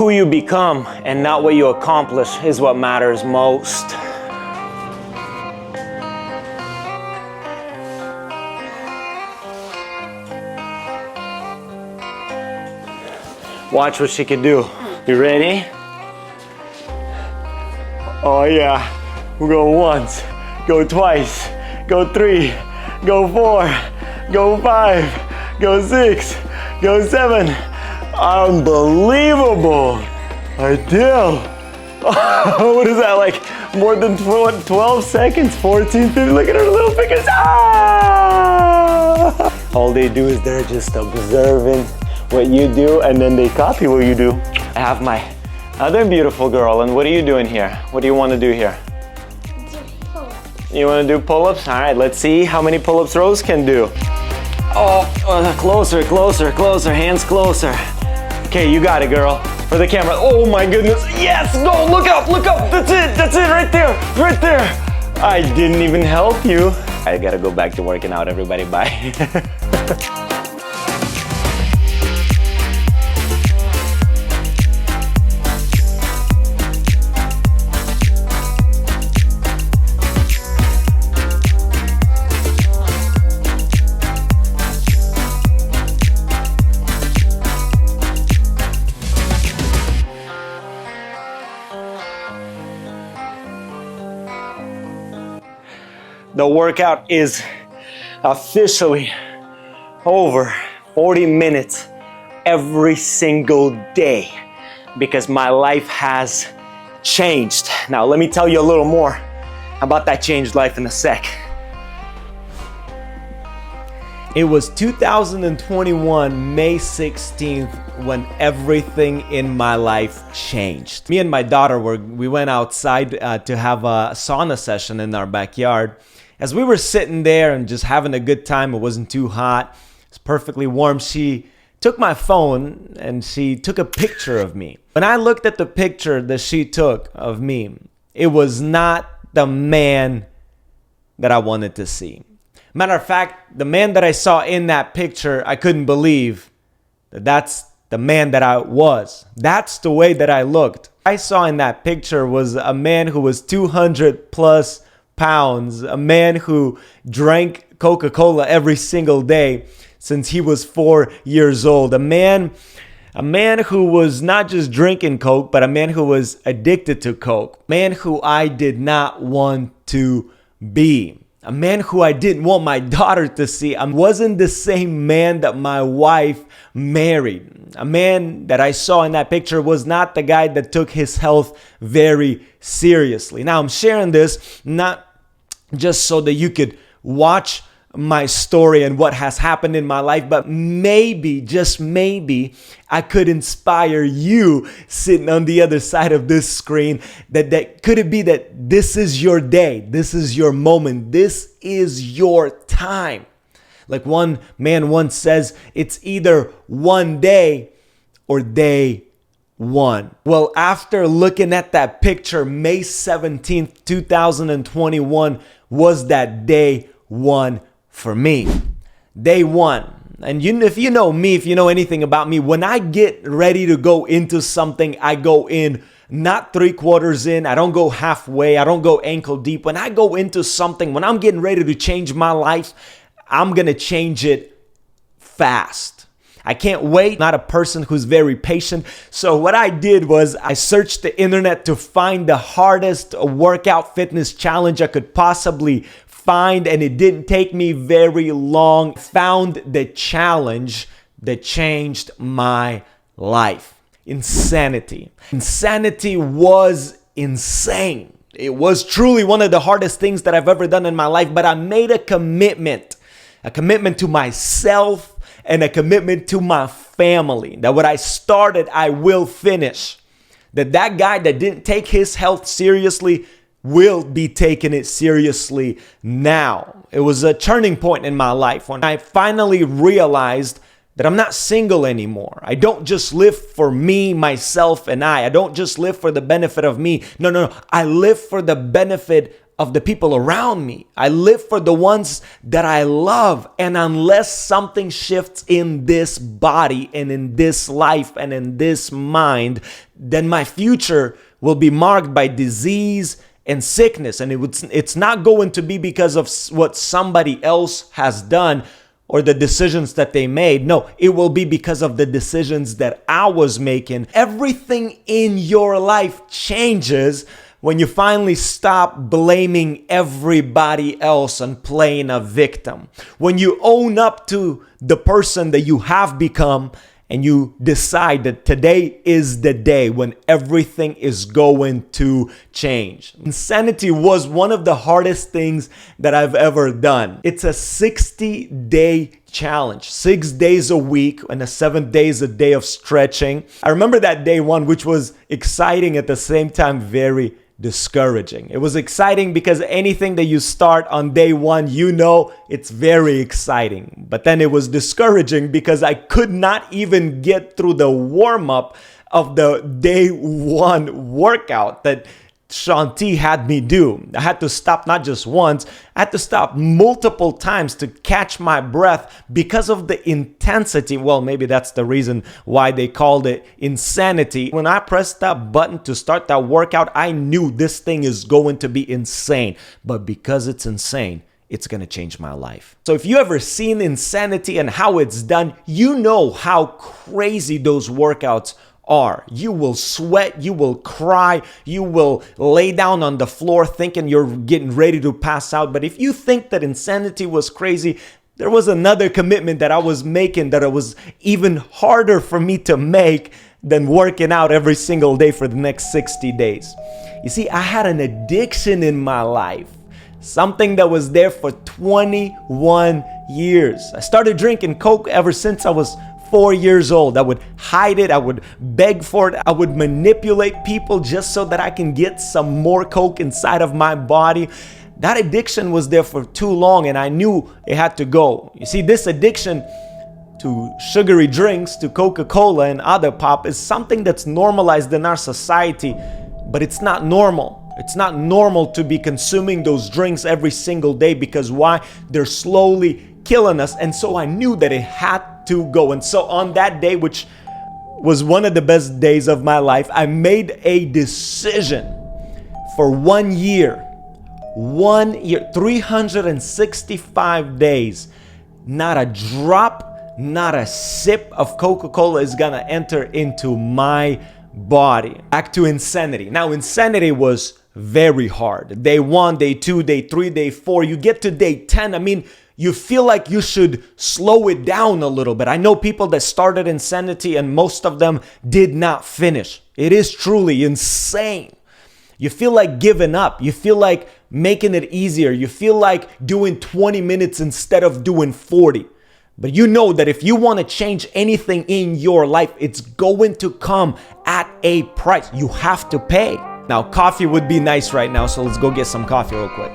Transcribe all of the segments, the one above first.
Who you become and not what you accomplish is what matters most. Watch what she can do. You ready? Oh yeah. We'll go once, go twice, go 3, go 4, go 5, go 6, go 7. Unbelievable. Ideal. What is that, like more than 12 seconds? 14, 15, look at her little fingers. Ah! All they do is they're just observing what you do and then they copy what you do. I have my other beautiful girl, and what are you doing here? What do you want to do here? You want to do pull-ups? All right, let's see how many pull-ups Rose can do. Oh, closer, closer, closer, hands closer. Okay, you got it, girl. For the camera. Oh my goodness, yes, go, look up, that's it, right there. I didn't even help you. I gotta go back to working out, everybody, bye. The workout is officially over. 40 minutes every single day because my life has changed. Now let me tell you a little more about that changed life in a sec. It was 2021, May 16th, when everything in my life changed. Me and my daughter we went outside to have a sauna session in our backyard. As we were sitting there and just having a good time, it wasn't too hot, it's perfectly warm, she took my phone and she took a picture of me. When I looked at the picture that she took of me, it was not the man that I wanted to see. Matter of fact, the man that I saw in that picture, I couldn't believe that that's the man that I was. That's the way that I looked. I saw in that picture was a man who was 200 plus pounds, a man who drank Coca-Cola every single day since he was 4 years old, a man who was not just drinking Coke, but a man who was addicted to Coke, a man who I did not want to be, a man who I didn't want my daughter to see. I wasn't the same man that my wife married. A man that I saw in that picture was not the guy that took his health very seriously. Now I'm sharing this not just so that you could watch my story and what has happened in my life, but maybe, just maybe, I could inspire you sitting on the other side of this screen that could it be that this is your day, this is your moment, this is your time. Like one man once says, it's either one day or day one. Well, after looking at that picture, May 17th, 2021 was that day one for me. Day one. And if you know me, if you know anything about me, when I get ready to go into something, I go in not 3/4 in. I don't go halfway. I don't go ankle deep. When I go into something, when I'm getting ready to change my life, I'm going to change it fast. I can't wait. Not a person who's very patient. So what I did was I searched the internet to find the hardest workout fitness challenge I could possibly find, and it didn't take me very long. Found the challenge that changed my life. Insanity. Insanity was insane. It was truly one of the hardest things that I've ever done in my life, but I made a commitment to myself and a commitment to my family that what I started, I will finish. That guy that didn't take his health seriously will be taking it seriously now. It was a turning point in my life when I finally realized that I'm not single anymore. I don't just live for me, myself, and I don't just live for the benefit of me. No. I live for the benefit of the people around me. I live for the ones that I love. And unless something shifts in this body and in this life and in this mind, then my future will be marked by disease and sickness. And it's not going to be because of what somebody else has done or the decisions that they made. No, it will be because of the decisions that I was making. Everything in your life changes when you finally stop blaming everybody else and playing a victim. When you own up to the person that you have become and you decide that today is the day when everything is going to change. Insanity was one of the hardest things that I've ever done. It's a 60-day challenge, 6 days a week, and the 7th day is a day of stretching. I remember that day one, which was exciting at the same time, very discouraging. It was exciting because anything that you start on day one, you know it's very exciting. But then it was discouraging because I could not even get through the warm-up of the day one workout that Shawn T had me do. I had to stop not just once, I had to stop multiple times to catch my breath because of the intensity. Well, maybe that's the reason why they called it insanity. When I pressed that button to start that workout, I knew this thing is going to be insane. But because it's insane, it's going to change my life. So if you ever seen Insanity and how it's done, you know how crazy those workouts are. You will sweat, you will cry, you will lay down on the floor thinking you're getting ready to pass out. But if you think that Insanity was crazy, there was another commitment that I was making that it was even harder for me to make than working out every single day for the next 60 days. You see, I had an addiction in my life, something that was there for 21 years. I started drinking Coke ever since I was 4 years old. I would hide it. I would beg for it. I would manipulate people just so that I can get some more Coke inside of my body. That addiction was there for too long and I knew it had to go. You see, this addiction to sugary drinks, to Coca-Cola and other pop is something that's normalized in our society, but it's not normal. It's not normal to be consuming those drinks every single day because why? They're slowly killing us. And so I knew that it had to go. And so on that day, which was one of the best days of my life, I made a decision for 1 year, 365 days, not a drop, not a sip of Coca-Cola is gonna enter into my body. Back to Insanity. Now, Insanity was very hard. Day 1, day 2, day 3, day 4. You get to day 10. I mean, you feel like you should slow it down a little bit. I know people that started Insanity and most of them did not finish. It is truly insane. You feel like giving up. You feel like making it easier. You feel like doing 20 minutes instead of doing 40. But you know that if you want to change anything in your life, it's going to come at a price. You have to pay. Now, coffee would be nice right now, so let's go get some coffee real quick.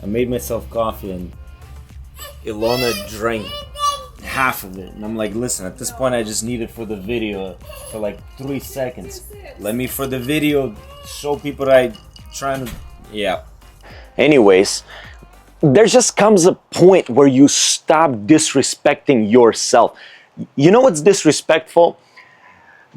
I made myself coffee and Ilona drank half of it. And I'm like, listen, at this point I just need it for the video for like 3 seconds. Let me for the video show people that I trying to, yeah. Anyways, there just comes a point where you stop disrespecting yourself. You know what's disrespectful?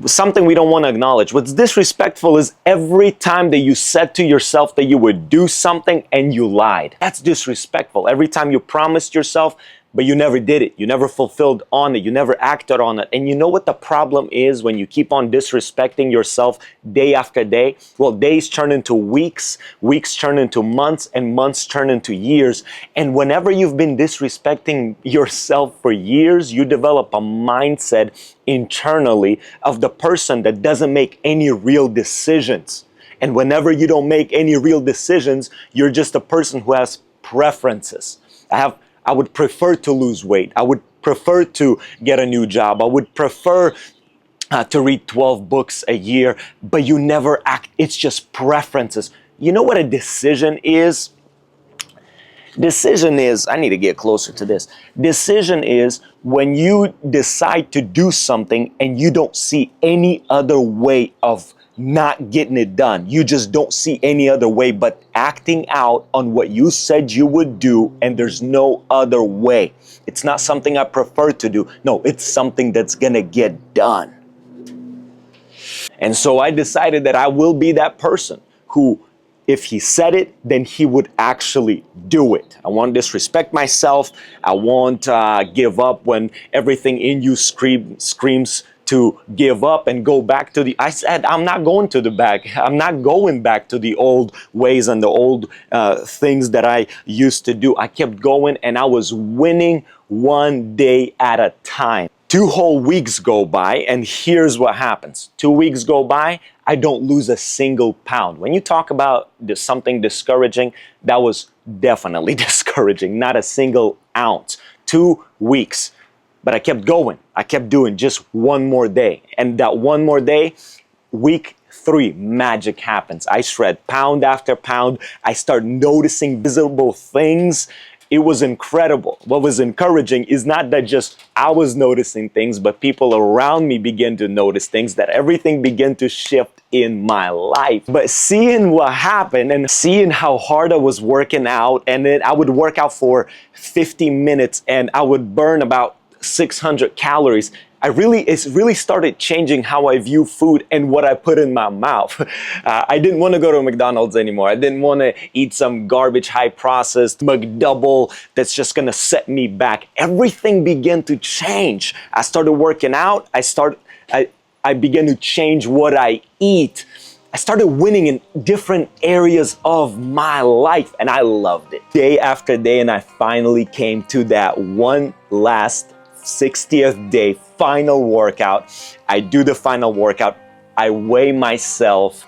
Something we don't want to acknowledge. What's disrespectful is every time that you said to yourself that you would do something and you lied. That's disrespectful. Every time you promised yourself, but you never did it. You never fulfilled on it. You never acted on it. And you know what the problem is when you keep on disrespecting yourself day after day? Well, days turn into weeks, weeks turn into months, and months turn into years. And whenever you've been disrespecting yourself for years, you develop a mindset internally of the person that doesn't make any real decisions. And whenever you don't make any real decisions, you're just a person who has preferences. I would prefer to lose weight. I would prefer to get a new job. I would prefer to read 12 books a year, but you never act. It's just preferences. You know what a decision is? Decision is, I need to get closer to this. Decision is when you decide to do something and you don't see any other way of not getting it done. You just don't see any other way but acting out on what you said you would do, and there's no other way. It's not something I prefer to do. No, it's something that's gonna get done. And so I decided that I will be that person who, if he said it, then he would actually do it. I won't disrespect myself. I won't give up when everything in you screams to give up and go back to I said, I'm not going to the back. I'm not going back to the old ways and the old things that I used to do. I kept going and I was winning one day at a time. 2 whole weeks go by and here's what happens. 2 weeks go by, I don't lose a single pound. When you talk about something discouraging, that was definitely discouraging. Not a single ounce. 2 weeks. But I kept going. I kept doing just one more day. And that one more day, week 3, magic happens. I shred pound after pound. I start noticing visible things. It was incredible. What was encouraging is not that just I was noticing things, but people around me began to notice things, that everything began to shift in my life. But seeing what happened and seeing how hard I was working out, and then I would work out for 50 minutes and I would burn about 600 calories. It really started changing how I view food and what I put in my mouth. I didn't want to go to McDonald's anymore. I didn't want to eat some garbage, high processed McDouble that's just going to set me back. Everything began to change. I started working out. I began to change what I eat. I started winning in different areas of my life and I loved it. Day after day, and I finally came to that one last 60th day final workout. I do the final workout. I weigh myself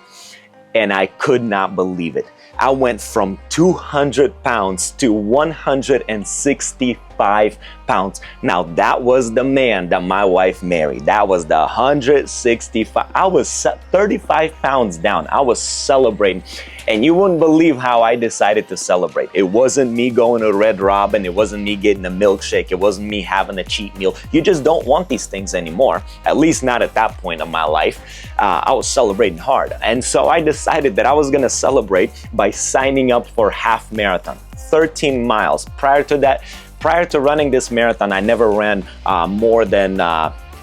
and I could not believe it. I went from 200 pounds to 165 pounds. Now that was the man that my wife married. That was the 165. I was 35 pounds down. I was celebrating. And you wouldn't believe how I decided to celebrate. It wasn't me going to Red Robin. It wasn't me getting a milkshake. It wasn't me having a cheat meal. You just don't want these things anymore. At least not at that point of my life. I was celebrating hard. And so I decided that I was going to celebrate by signing up for half marathon, 13 miles. Prior to running this marathon, I never ran more than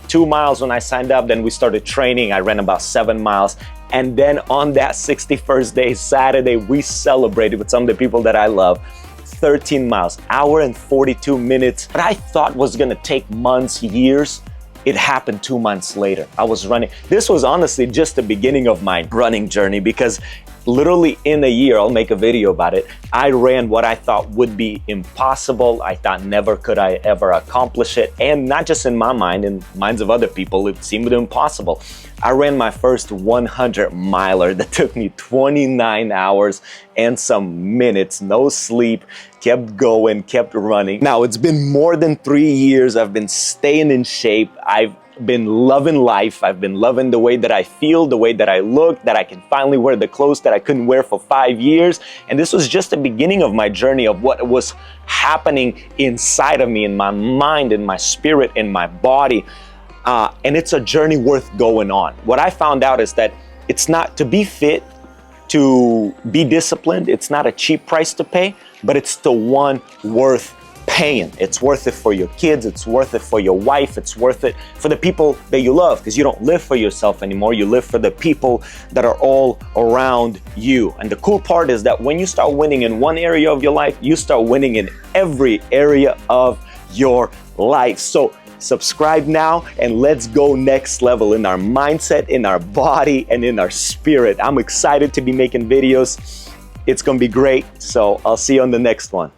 2 miles when I signed up. Then we started training. I ran about 7 miles. And then on that 61st day, Saturday, we celebrated with some of the people that I love, 13 miles, hour and 42 minutes. What I thought was gonna take months, years, it happened 2 months later. I was running. This was honestly just the beginning of my running journey, because literally in a year, I'll make a video about it, I ran what I thought would be impossible. I thought never could I ever accomplish it. And not just in my mind, in minds of other people, it seemed impossible. I ran my first 100 miler that took me 29 hours and some minutes, no sleep, kept going, kept running. Now it's been more than 3 years. I've been staying in shape. I've been loving life. I've been loving the way that I feel, the way that I look, that I can finally wear the clothes that I couldn't wear for 5 years. And this was just the beginning of my journey of what was happening inside of me, in my mind, in my spirit, in my body. And it's a journey worth going on. What I found out is that it's not to be fit, to be disciplined. It's not a cheap price to pay, but it's the one worth paying. It's worth it for your kids. It's worth it for your wife. It's worth it for the people that you love, because you don't live for yourself anymore. You live for the people that are all around you. And the cool part is that when you start winning in one area of your life, you start winning in every area of your life. So subscribe now and let's go next level in our mindset, in our body, and in our spirit. I'm excited to be making videos. It's gonna be great. So I'll see you on the next one.